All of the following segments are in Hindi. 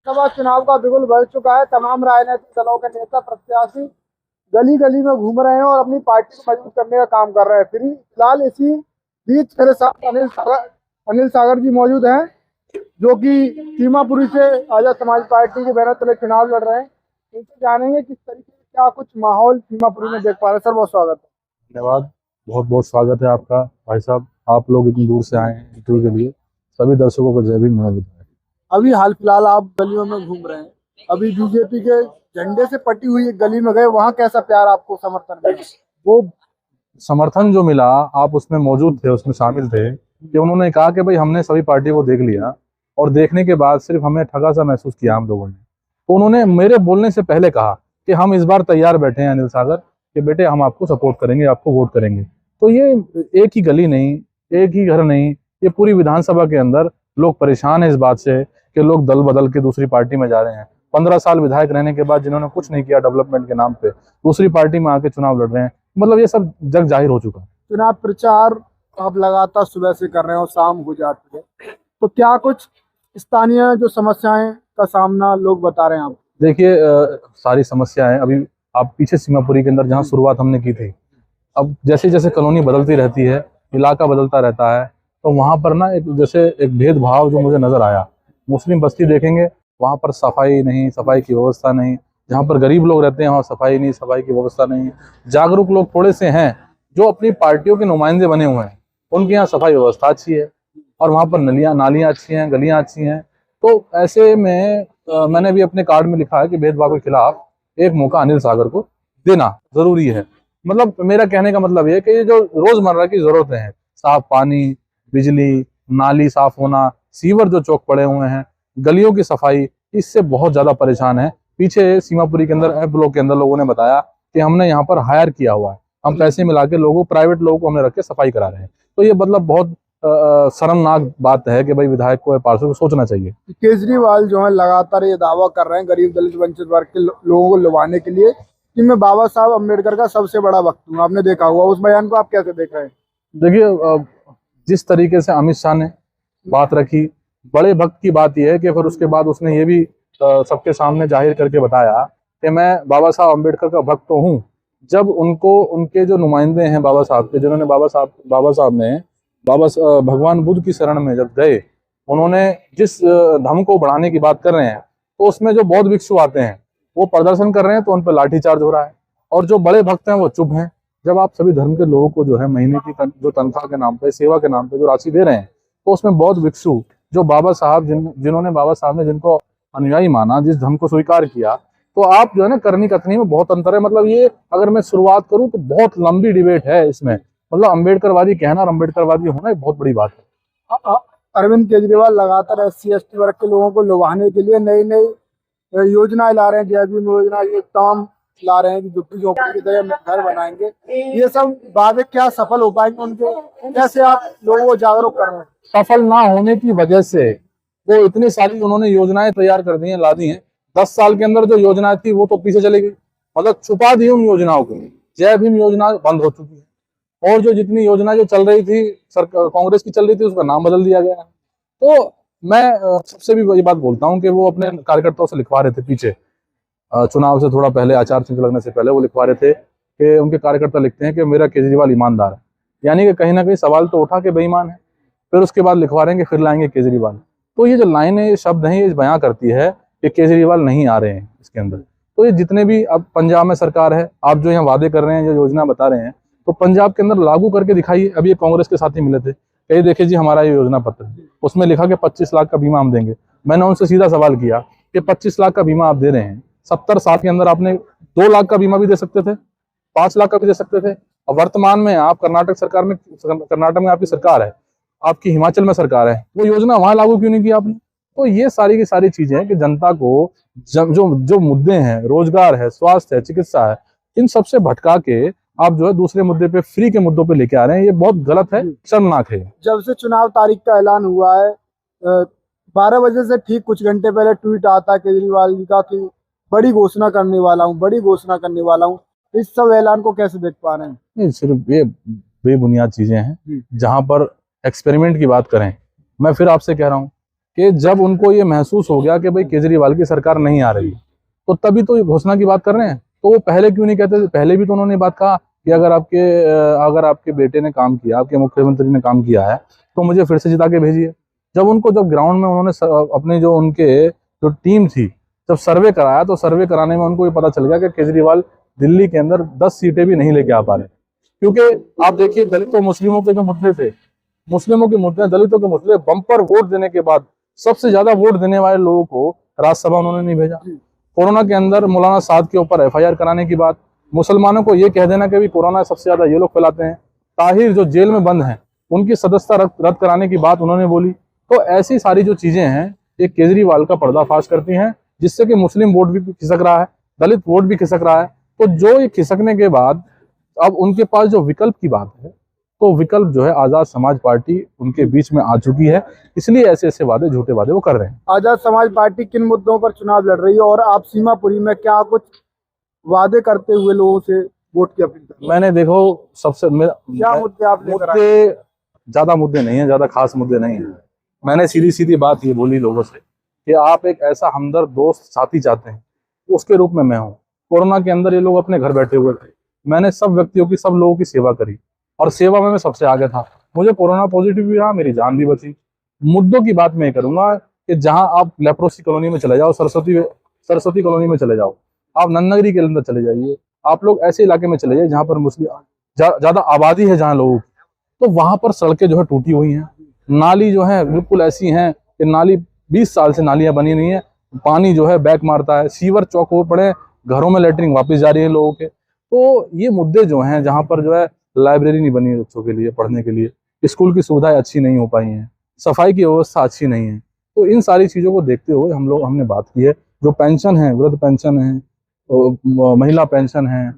लोकसभा चुनाव का बिगुल बढ़ चुका है। तमाम राजनीतिक दलों के नेता प्रत्याशी गली गली में घूम रहे हैं और अपनी पार्टी को मजबूत करने का काम कर रहे हैं। फिलहाल इसी बीच मेरे साथ अनिल सागर जी मौजूद हैं, जो कि सीमापुरी से आजाद समाज पार्टी के बैनर तले चुनाव लड़ रहे हैं। इनसे जानेंगे किस तरीके से क्या कुछ माहौल सीमापुरी में देख पा रहे हैं। सर, बहुत स्वागत है। धन्यवाद। बहुत बहुत स्वागत है आपका भाई साहब। आप लोग इतनी दूर से आए हैं इंटरव्यू के लिए। सभी दर्शकों को जय भीम नमः। अभी हाल फिलहाल आप गलियों में घूम रहे हैं, अभी बीजेपी के झंडे से पटी हुई एक गली में गए, वहाँ कैसा प्यार आपको समर्थन मिला? वो समर्थन जो मिला, आप उसमें मौजूद थे, उसमें शामिल थे कि उन्होंने कहा कि भाई हमने सभी पार्टी को देख लिया और देखने के बाद सिर्फ हमें ठगा सा महसूस किया हम लोगों ने। तो उन्होंने मेरे बोलने से पहले कहा कि हम इस बार तैयार बैठे हैं अनिल सागर कि बेटे हम आपको सपोर्ट करेंगे, आपको वोट करेंगे। तो ये एक ही गली नहीं, एक ही घर नहीं, ये पूरी विधानसभा के अंदर लोग परेशान है इस बात से कि लोग दल बदल के दूसरी पार्टी में जा रहे हैं। 15 साल विधायक रहने के बाद जिन्होंने कुछ नहीं किया डेवलपमेंट के नाम पे, दूसरी पार्टी में आके चुनाव लड़ रहे हैं। मतलब ये सब जग जाहिर हो चुका है। चुनाव प्रचार आप लगातार सुबह से कर रहे हो, शाम हो जाती है, तो क्या कुछ स्थानीय जो समस्याएं का सामना लोग बता रहे हैं आप? देखिए, सारी समस्याएं अभी आप पीछे सीमापुरी के अंदर जहाँ शुरुआत हमने की थी, अब जैसे जैसे कॉलोनी बदलती रहती है, इलाका बदलता रहता है, तो वहाँ पर ना एक भेदभाव जो मुझे नजर आया। मुस्लिम बस्ती देखेंगे, वहाँ पर सफाई नहीं, सफाई की व्यवस्था नहीं। जहाँ पर गरीब लोग रहते हैं वहाँ सफाई नहीं, सफाई की व्यवस्था नहीं। जागरूक लोग थोड़े से हैं जो अपनी पार्टियों के नुमाइंदे बने हुए हैं, उनके यहाँ सफाई व्यवस्था अच्छी है और वहाँ पर नालियाँ अच्छी हैं, गलियाँ अच्छी हैं। तो ऐसे में मैंने भी अपने कार्ड में लिखा है कि भेदभाव के खिलाफ एक मौका अनिल सागर को देना जरूरी है। मतलब मेरा कहने का मतलब ये है कि ये जो रोजमर्रा की जरूरतें हैं, साफ पानी, बिजली, नाली साफ होना, सीवर जो चौक पड़े हुए हैं, गलियों की सफाई, इससे बहुत ज्यादा परेशान है। पीछे सीमापुरी के अंदर ब्लॉक के अंदर लोगों ने बताया कि हमने यहाँ पर हायर किया हुआ है, हम पैसे मिला के लोगों, प्राइवेट लोगों को हमने रख के सफाई करा रहे हैं। तो ये मतलब बहुत शर्मनाक बात है कि भाई विधायक को, पार्षद को सोचना चाहिए। केजरीवाल जो है लगातार ये दावा कर रहे हैं गरीब दलित वंचित वर्ग के लोगों को लुभाने के लिए कि मैं बाबा साहब अम्बेडकर का सबसे बड़ा भक्त हूँ। आपने देखा हुआ, उस बयान को आप कैसे देख रहे हैं? देखिए, जिस तरीके से अमित शाह ने बात रखी, बड़े भक्त की बात यह है कि फिर उसके बाद उसने ये भी सबके सामने जाहिर करके बताया कि मैं बाबा साहब अम्बेडकर का भक्त तो हूँ। जब उनको, उनके जो नुमाइंदे हैं बाबा साहब के, जिन्होंने बाबा साहब ने भगवान बुद्ध की शरण में जब गए, उन्होंने जिस धर्म को बढ़ाने की बात कर रहे हैं, तो उसमें जो बौद्ध भिक्षु आते हैं वो प्रदर्शन कर रहे हैं तो उन पर लाठीचार्ज हो रहा है, और जो बड़े भक्त हैं वो चुप हैं। जब आप सभी धर्म के लोगों को जो है महीने की जो तनख्वाह के नाम पे, सेवा के नाम पे जो राशि दे रहे हैं, तो उसमें बौद्ध भिक्षु जो बाबा साहब जिन्होंने बाबा साहब ने जिनको अनुयायी माना, जिस धर्म को स्वीकार किया, तो आप जो है ना, करनी कथनी में बहुत अंतर है। मतलब ये अगर मैं शुरुआत करूं तो बहुत लंबी डिबेट है इसमें। मतलब अम्बेडकरवादी कहना और अम्बेडकरवादी होना एक बहुत बड़ी बात है। अरविंद केजरीवाल लगातार SC ST वर्ग के लोगों को लुभाने के लिए नई नई योजनाएं ला रहे हैं, जय भीम योजना, ये तमाम ला रहे हैं कि झुग्गी झोंपड़ी की तरह घर बनाएंगे। ये सब वादे क्या सफल हो पाएंगे उनके? कैसे आप लोगों को जागरूक कर रहे हैं? सफल ना होने की वजह से वो इतनी सारी उन्होंने योजनाएं तैयार कर दी हैं, ला दी हैं। 10 साल के अंदर जो योजना थी वो तो पीछे चली गई, मतलब छुपा दी उन योजनाओं को। जय भीम योजना बंद हो चुकी है, और जो जितनी योजना जो चल रही थी, सरकार कांग्रेस की चल रही थी, उसका नाम बदल दिया गया है। तो मैं सबसे भी वही बात बोलता हूँ कि वो अपने कार्यकर्ताओं से लिखवा रहे थे पीछे, चुनाव से थोड़ा पहले, आचार संहिता लगने से पहले वो लिखवा रहे थे कि उनके कार्यकर्ता लिखते हैं कि मेरा केजरीवाल ईमानदार है। यानी कि कहीं ना कहीं सवाल तो उठा के बेईमान है, फिर उसके बाद लिखवा रहे हैं कि फिर लाएंगे केजरीवाल। तो ये जो लाइनें, ये शब्द हैं, ये बयां करती है कि केजरीवाल नहीं आ रहे हैं इसके अंदर। तो ये जितने भी, अब पंजाब में सरकार है, आप जो यहाँ वादे कर रहे हैं, जो योजना बता रहे हैं, तो पंजाब के अंदर लागू करके दिखाइए। अभी ये कांग्रेस के साथी मिले थे, कहीं देखिए जी हमारा ये योजना पत्र, उसमें लिखा कि 25 लाख का बीमा हम देंगे। मैंने उनसे सीधा सवाल किया कि 25 लाख का बीमा आप दे रहे हैं, 70 साल के अंदर आपने 2 लाख का बीमा भी दे सकते थे, 5 लाख का भी दे सकते थे। और वर्तमान में आप कर्नाटक सरकार में, कर्नाटक में आपकी सरकार है, आपकी हिमाचल में सरकार है, वो योजना वहां लागू क्यों नहीं की आपने? तो ये सारी की सारी चीजें हैं कि जनता को जो मुद्दे हैं, रोजगार है, स्वास्थ्य है, चिकित्सा है, इन सबसे भटका के आप जो है दूसरे मुद्दे पे, फ्री के मुद्दों पे लेके आ रहे हैं। ये बहुत गलत है, शर्मनाक है। जब से चुनाव तारीख का ऐलान हुआ है, 12 बजे से ठीक कुछ घंटे पहले ट्वीट आता है केजरीवाल जी का कि बड़ी घोषणा करने वाला हूँ, बड़ी घोषणा करने वाला हूँ। इस सब ऐलान को कैसे देख पा रहे हैं? नहीं, सिर्फ ये बेबुनियाद चीजें हैं। जहां पर एक्सपेरिमेंट की बात करें, मैं फिर आपसे कह रहा हूँ कि जब उनको ये महसूस हो गया कि भाई केजरीवाल की सरकार नहीं आ रही, तो तभी तो ये घोषणा की बात कर रहे हैं। तो वो पहले क्यों नहीं कहते थे? पहले भी तो उन्होंने बात कहा कि अगर आपके बेटे ने काम किया, आपके मुख्यमंत्री ने काम किया है, तो मुझे फिर से जिता के भेजिए। जब ग्राउंड में उन्होंने अपने जो उनके जो टीम थी, जब सर्वे कराया, तो सर्वे कराने में उनको ये पता चल गया कि केजरीवाल दिल्ली के अंदर 10 सीटें भी नहीं लेके आ पा रहे, क्योंकि आप देखिए दलितों मुस्लिमों के जो मुद्दे थे, मुस्लिमों के मुद्दे, दलितों के मुद्दे, बम्पर वोट देने के बाद सबसे ज्यादा वोट देने वाले लोगों को राज्यसभा उन्होंने नहीं भेजा। कोरोना के अंदर मौलाना साद के ऊपर एफआईआर कराने की बात, मुसलमानों को ये कह देना कि भी कोरोना सबसे ज्यादा ये लोग फैलाते हैं, ताहिर जो जेल में बंद हैं उनकी सदस्यता रद्द कराने की बात उन्होंने बोली। तो ऐसी सारी जो चीजें हैं ये केजरीवाल का पर्दाफाश करती हैं, जिससे कि मुस्लिम वोट भी खिसक रहा है, दलित वोट भी खिसक रहा है। तो जो ये खिसकने के बाद अब उनके पास जो विकल्प की बात है, तो विकल्प जो है आजाद समाज पार्टी उनके बीच में आ चुकी है, इसलिए ऐसे ऐसे वादे, झूठे वादे वो कर रहे हैं। आजाद समाज पार्टी किन मुद्दों पर चुनाव लड़ रही है और आप सीमापुरी में क्या कुछ वादे करते हुए लोगों से वोट की अपील कर? मैंने देखो क्या मुद्दे आप लेकर आए? मुद्दे ज्यादा मुद्दे नहीं है, ज्यादा खास मुद्दे नहीं है। मैंने सीधी सीधी बात ये बोली लोगों से कि आप एक ऐसा हमदर्द दोस्त साथी चाहते हैं, उसके रूप में मैं हूँ। कोरोना के अंदर ये लोग अपने घर बैठे हुए थे, मैंने सब व्यक्तियों की, सब लोगों की सेवा करी और सेवा में मैं सबसे आगे था। मुझे कोरोना पॉजिटिव भी रहा, मेरी जान भी बची। मुद्दों की बात मैं करूंगा कि जहां आप लेप्रोसी कॉलोनी में चले जाओ, सरस्वती कॉलोनी में चले जाओ, आप नन्नगरी के अंदर चले जाइए, आप लोग ऐसे इलाके में चले जाइए जहां पर मुस्लिम ज्यादा आबादी है, जहां लोगों की, तो वहां पर सड़कें जो है टूटी हुई हैं, नाली जो है बिल्कुल ऐसी हैं कि नाली 20 साल से नालियां बनी नहीं है, पानी जो है बैक मारता है, सीवर चौक हो पड़े, घरों में लेटरिन वापस जा रही है लोगों के। तो ये मुद्दे जो हैं, जहां पर जो है लाइब्रेरी नहीं बनी बच्चों के लिए पढ़ने के लिए, स्कूल की सुविधाएं अच्छी नहीं हो पाई हैं, सफाई की व्यवस्था अच्छी नहीं है, तो इन सारी चीज़ों को देखते हुए हमने बात की है। जो पेंशन है, वृद्ध पेंशन है, तो महिला पेंशन है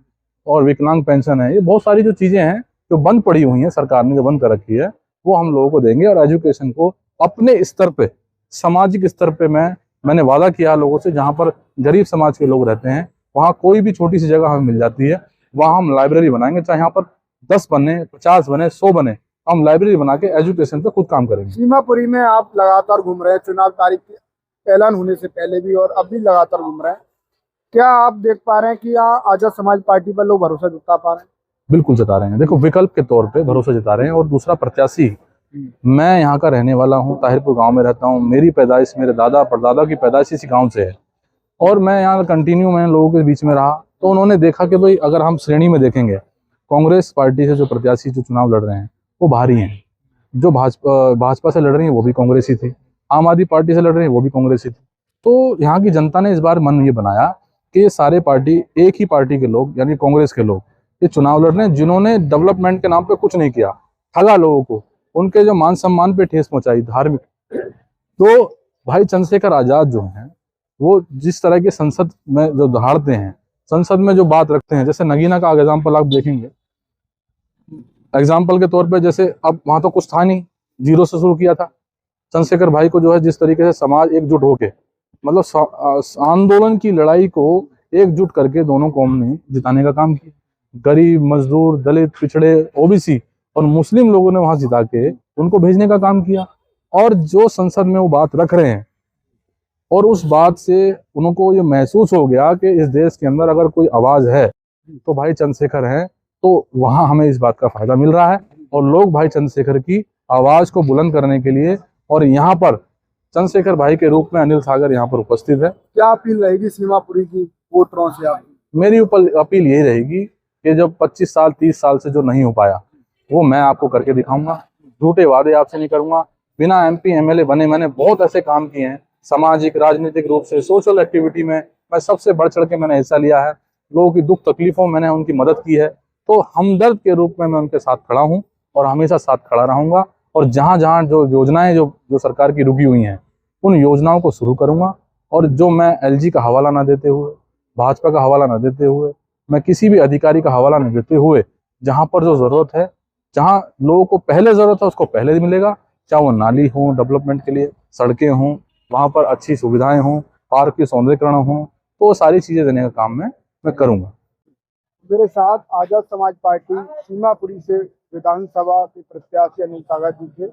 और विकलांग पेंशन है, ये बहुत सारी जो चीज़ें हैं जो बंद पड़ी हुई हैं, सरकार ने जो बंद कर रखी है, वो हम लोगों को देंगे। और एजुकेशन को अपने स्तर पे, सामाजिक स्तर पे मैंने वादा किया लोगों से, जहाँ पर गरीब समाज के लोग रहते हैं, वहाँ कोई भी छोटी सी जगह हमें मिल जाती है, वहाँ हम लाइब्रेरी बनाएंगे, चाहे यहाँ पर 10 बने, 50 बने, 100 बने, हम लाइब्रेरी बना के एजुकेशन पे खुद काम करेंगे। सीमापुरी में आप लगातार घूम रहे हैं, चुनाव तारीख के ऐलान होने से पहले भी और अब भी लगातार घूम रहे हैं, क्या आप देख पा रहे हैं कि यहाँ आजाद समाज पार्टी पर लोग भरोसा जता पा रहे हैं? बिल्कुल जता रहे हैं। देखो, विकल्प के तौर पे भरोसा जता रहे हैं। और दूसरा, प्रत्याशी, मैं यहाँ का रहने वाला हूँ, ताहिरपुर गांव में रहता हूँ, मेरी पैदाइश मेरे दादा परदादा की पैदाइश इसी गांव से है, और मैं यहाँ कंटिन्यू मैं लोगों के बीच में रहा। तो उन्होंने देखा कि भाई अगर हम श्रेणी में देखेंगे, कांग्रेस पार्टी से जो प्रत्याशी जो चुनाव लड़ रहे हैं वो भारी हैं, जो भाजपा से लड़ रही है वो भी कांग्रेसी थी, आम आदमी पार्टी से लड़ रही है वो भी कांग्रेसी थी। तो यहाँ की जनता ने इस बार मन ये बनाया कि ये सारे पार्टी, एक ही पार्टी के लोग यानी कांग्रेस के लोग ये चुनाव लड़ रहे हैं, जिन्होंने डेवलपमेंट के नाम पे कुछ नहीं किया, ठगा लोगों को, उनके जो मान सम्मान पे ठेस पहुंचाई, धार्मिक। तो भाई चंद्रशेखर आजाद जो हैं, वो जिस तरह के संसद में जो दहाड़ते हैं, संसद में जो बात रखते हैं, जैसे नगीना का एग्जाम्पल आप देखेंगे, एग्जाम्पल के तौर पे, जैसे अब वहां तो कुछ था नहीं, जीरो से शुरू किया था। चंद्रशेखर भाई को जो है जिस तरीके से समाज एकजुट होके, मतलब आंदोलन की लड़ाई को एकजुट करके दोनों कौम ने जिताने का काम किया। गरीब, मजदूर, दलित, पिछड़े, ओबीसी और मुस्लिम लोगों ने वहां जिता के उनको भेजने का काम किया। और जो संसद में वो बात रख रहे हैं, और उस बात से उनको ये महसूस हो गया कि इस देश के अंदर अगर कोई आवाज है तो भाई चंद्रशेखर है, तो वहां हमें इस बात का फायदा मिल रहा है। और लोग भाई चंद्रशेखर की आवाज को बुलंद करने के लिए, और यहाँ पर चंद्रशेखर भाई के रूप में अनिल सागर यहाँ पर उपस्थित है। क्या अपील रहेगी सीमापुरी की वोटरों से आप? मेरी अपील यही रहेगी कि जब 25 साल 30 साल से जो नहीं हो पाया वो मैं आपको करके दिखाऊंगा। झूठे वादे आपसे नहीं करूंगा। बिना MP MLA बने मैंने बहुत ऐसे काम किए हैं, सामाजिक, राजनीतिक रूप से, सोशल एक्टिविटी में मैं सबसे बढ़ चढ़ के मैंने हिस्सा लिया है। लोगों की दुख तकलीफों मैंने उनकी मदद की है। तो हमदर्द के रूप में मैं उनके साथ खड़ा हूँ और हमेशा साथ खड़ा रहूंगा। और जहाँ जहाँ जो योजनाएं जो सरकार की रुकी हुई हैं, उन योजनाओं को शुरू करूंगा। और जो मैं LG का हवाला ना देते हुए, भाजपा का हवाला ना देते हुए, मैं किसी भी अधिकारी का हवाला न देते हुए, जहाँ पर जो जरूरत है, जहाँ लोगों को पहले जरूरत है उसको पहले मिलेगा, चाहे वो नाली हो, डेवलपमेंट के लिए सड़कें हों, वहाँ पर अच्छी सुविधाएं हों, पार्क की सौंदर्यीकरण हों, तो वो सारी चीजें देने का काम मैं करूँगा। मेरे साथ आजाद समाज पार्टी सीमापुरी से विधानसभा के प्रत्याशी अनिल सागर जी थे।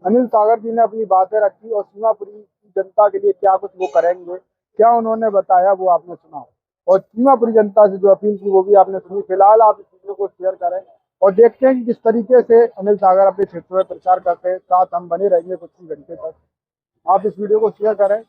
अनिल सागर जी ने अपनी बातें रखी और सीमापुरी की जनता के लिए क्या कुछ वो करेंगे, क्या उन्होंने बताया, वो आपने सुना। और सीमापुरी जनता से जो अपील की वो भी आपने सुनी। फिलहाल आप इस वीडियो को शेयर करें और देखते हैं कि किस तरीके से अनिल सागर अपने क्षेत्र में प्रचार करते हैं। साथ हम बने रहेंगे कुछ ही घंटे तक। आप इस वीडियो को शेयर करें।